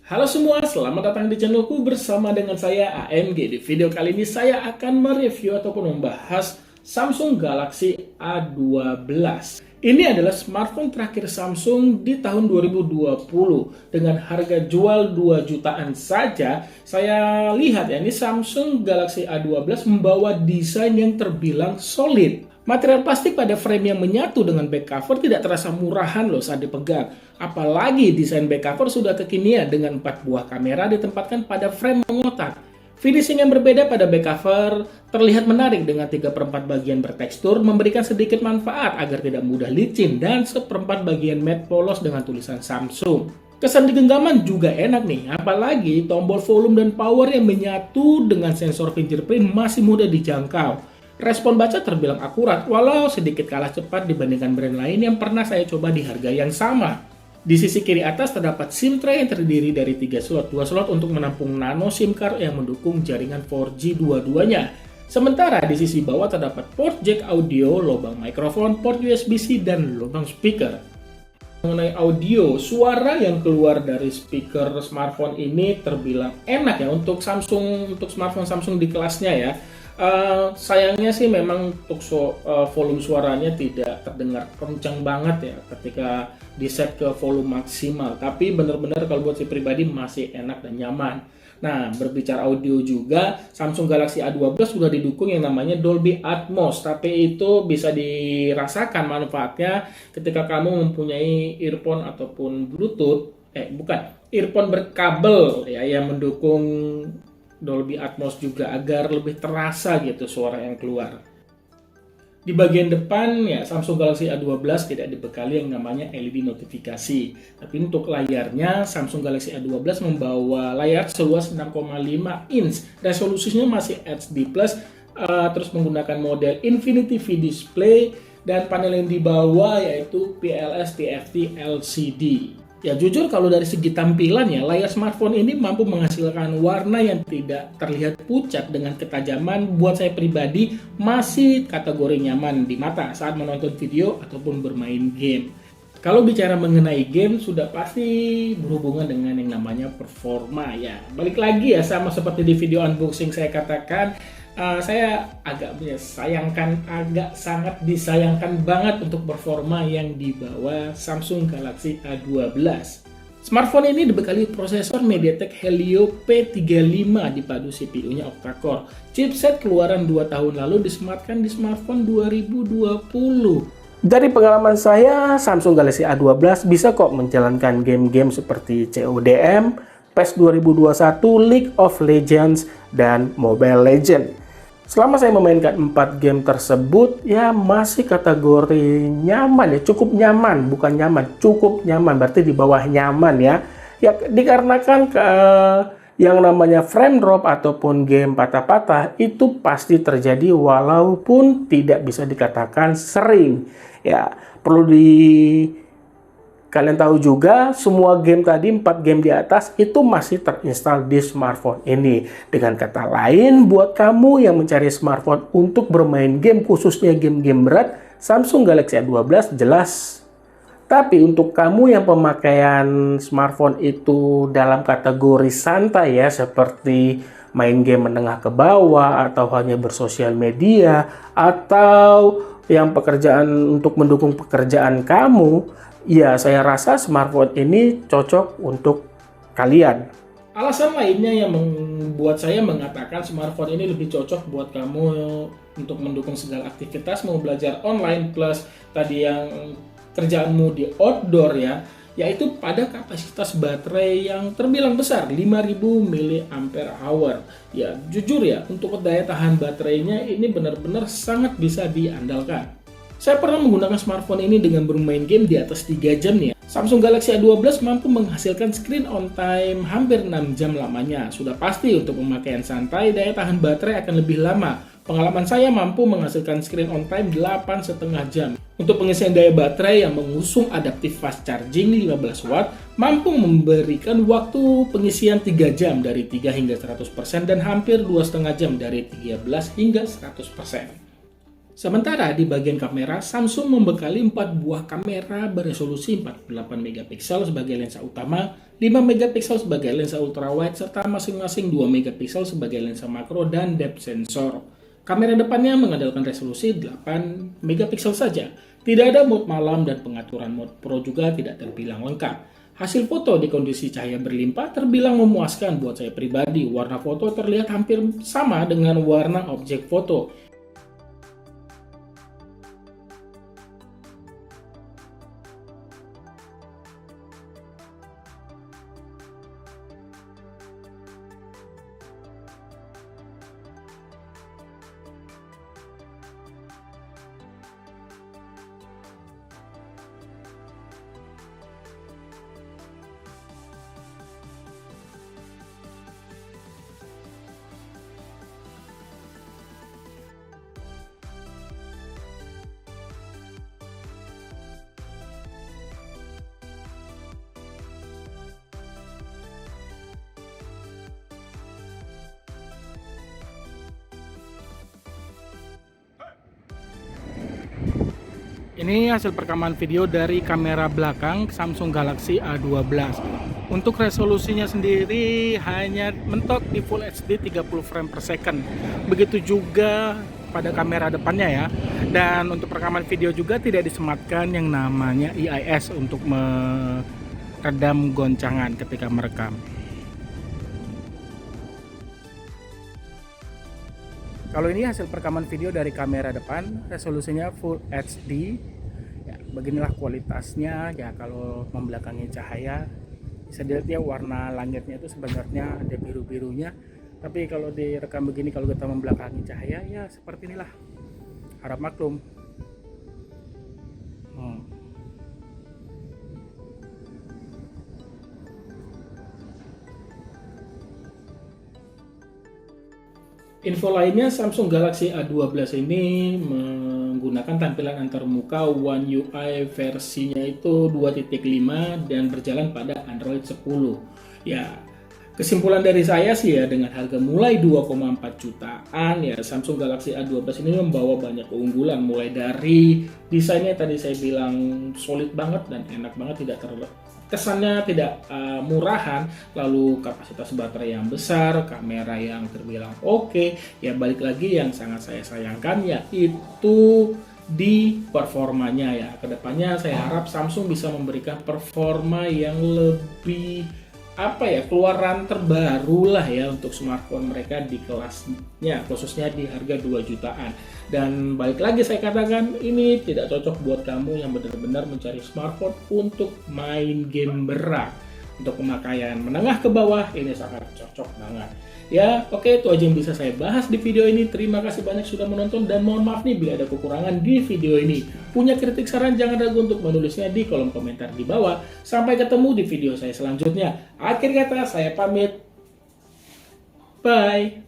Halo semua, selamat datang di channelku bersama dengan saya AMG. Di video kali ini saya akan mereview ataupun membahas Samsung Galaxy A12. Ini adalah smartphone terakhir Samsung di tahun 2020 dengan harga jual 2 jutaan saja. Saya lihat ya, ini Samsung Galaxy A12 membawa desain yang terbilang solid. Material plastik pada frame yang menyatu dengan back cover tidak terasa murahan loh saat dipegang. Apalagi desain back cover sudah kekinian dengan 4 buah kamera ditempatkan pada frame mengotak. Finishing yang berbeda pada back cover terlihat menarik dengan 3/4 bagian bertekstur, memberikan sedikit manfaat agar tidak mudah licin, dan 1/4 bagian matte polos dengan tulisan Samsung. Kesan di genggaman juga enak nih, apalagi tombol volume dan power yang menyatu dengan sensor fingerprint masih mudah dijangkau. Respon baca terbilang akurat, walau sedikit kalah cepat dibandingkan brand lain yang pernah saya coba di harga yang sama. Di sisi kiri atas terdapat SIM tray yang terdiri dari 3 slot, 2 slot untuk menampung nano SIM card yang mendukung jaringan 4G dua-duanya. Sementara di sisi bawah terdapat port jack audio, lubang mikrofon, port USB-C, dan lubang speaker. Mengenai audio, suara yang keluar dari speaker smartphone ini terbilang enak ya untuk smartphone Samsung di kelasnya ya. Sayangnya sih memang untuk volume suaranya tidak terdengar kencang banget ya ketika di set ke volume maksimal, tapi benar-benar kalau buat saya pribadi masih enak dan nyaman. Nah, berbicara audio juga, Samsung Galaxy A12 sudah didukung yang namanya Dolby Atmos, tapi itu bisa dirasakan manfaatnya ketika kamu mempunyai earphone ataupun Bluetooth, earphone berkabel ya yang mendukung Dolby Atmos juga agar lebih terasa gitu suara yang keluar. Di bagian depan ya Samsung Galaxy A12 tidak dibekali yang namanya LED notifikasi. Tapi untuk layarnya Samsung Galaxy A12 membawa layar seluas 6,5 inch. Resolusinya masih HD+, terus menggunakan model Infinity V Display, dan panel yang dibawa yaitu PLS TFT LCD. Ya jujur kalau dari segi tampilan ya, layar smartphone ini mampu menghasilkan warna yang tidak terlihat pucat dengan ketajaman buat saya pribadi masih kategori nyaman di mata saat menonton video ataupun bermain game. Kalau bicara mengenai game sudah pasti berhubungan dengan yang namanya performa ya. Balik lagi ya sama seperti di video unboxing saya katakan, saya agak sangat disayangkan banget untuk performa yang dibawa Samsung Galaxy A12. Smartphone ini dibekali prosesor MediaTek Helio P35 dipadu CPU-nya octa-core. Chipset keluaran 2 tahun lalu disematkan di smartphone 2020. Dari pengalaman saya, Samsung Galaxy A12 bisa kok menjalankan game-game seperti CODM, PES 2021, League of Legends, dan Mobile Legends. Selama saya memainkan 4 game tersebut, ya masih kategori nyaman ya, cukup nyaman, bukan nyaman, cukup nyaman, berarti di bawah nyaman ya. Ya dikarenakan yang namanya frame drop ataupun game patah-patah itu pasti terjadi walaupun tidak bisa dikatakan sering. Ya, kalian tahu juga semua game tadi 4 game di atas itu masih terinstal di smartphone ini. Dengan kata lain, buat kamu yang mencari smartphone untuk bermain game khususnya game-game berat, Samsung Galaxy A12 jelas. Tapi untuk kamu yang pemakaian smartphone itu dalam kategori santai ya, seperti main game menengah ke bawah atau hanya bersosial media atau yang pekerjaan untuk mendukung pekerjaan kamu, ya, saya rasa smartphone ini cocok untuk kalian. Alasan lainnya yang membuat saya mengatakan smartphone ini lebih cocok buat kamu untuk mendukung segala aktivitas, mau belajar online plus tadi yang kerjaanmu di outdoor ya, yaitu pada kapasitas baterai yang terbilang besar, 5000 mAh. Ya, jujur ya, untuk daya tahan baterainya ini benar-benar sangat bisa diandalkan. Saya pernah menggunakan smartphone ini dengan bermain game di atas 3 jam nih ya. Samsung Galaxy A12 mampu menghasilkan screen on time hampir 6 jam lamanya. Sudah pasti untuk pemakaian santai, daya tahan baterai akan lebih lama. Pengalaman saya mampu menghasilkan screen on time 8,5 jam. Untuk pengisian daya baterai yang mengusung adaptif fast charging 15 watt, mampu memberikan waktu pengisian 3 jam dari 3 hingga 100% dan hampir 2,5 jam dari 13 hingga 100%. Sementara di bagian kamera, Samsung membekali 4 buah kamera beresolusi 48 megapiksel sebagai lensa utama, 5 megapiksel sebagai lensa ultrawide, serta masing-masing 2 megapiksel sebagai lensa makro dan depth sensor. Kamera depannya mengandalkan resolusi 8 megapiksel saja. Tidak ada mode malam dan pengaturan mode Pro juga tidak terbilang lengkap. Hasil foto di kondisi cahaya berlimpah terbilang memuaskan buat saya pribadi. Warna foto terlihat hampir sama dengan warna objek foto. Ini hasil perekaman video dari kamera belakang Samsung Galaxy A12. Untuk resolusinya sendiri hanya mentok di Full HD 30 frame per second. Begitu juga pada kamera depannya ya. Dan untuk perekaman video juga tidak disematkan yang namanya EIS untuk meredam goncangan ketika merekam. Kalau ini hasil perekaman video dari kamera depan, resolusinya Full HD. Ya, beginilah kualitasnya. Ya, kalau membelakangi cahaya, bisa dilihat ya warna langitnya itu sebenarnya ada biru-birunya. Tapi kalau direkam begini, kalau kita membelakangi cahaya, ya seperti inilah. Harap maklum. Info lainnya, Samsung Galaxy A12 ini menggunakan tampilan antarmuka One UI versinya itu 2.5 dan berjalan pada Android 10. Ya, kesimpulan dari saya sih ya, dengan harga mulai 2,4 jutaan ya, Samsung Galaxy A12 ini membawa banyak keunggulan, mulai dari desainnya tadi saya bilang solid banget dan enak banget, kesannya tidak murahan, lalu kapasitas baterai yang besar, kamera yang terbilang oke. Ya balik lagi yang sangat saya sayangkan yaitu di performanya ya. Kedepannya saya harap Samsung bisa memberikan performa yang lebih keluaran terbaru lah ya untuk smartphone mereka di kelasnya, khususnya di harga 2 jutaan. Dan balik lagi saya katakan, ini tidak cocok buat kamu yang benar-benar mencari smartphone untuk main game berat. Untuk pemakaian menengah ke bawah ini sangat cocok banget. Ya, oke, itu aja yang bisa saya bahas di video ini. Terima kasih banyak sudah menonton dan mohon maaf nih bila ada kekurangan di video ini. Punya kritik saran jangan ragu untuk menulisnya di kolom komentar di bawah. Sampai ketemu di video saya selanjutnya. Akhir kata saya pamit. Bye.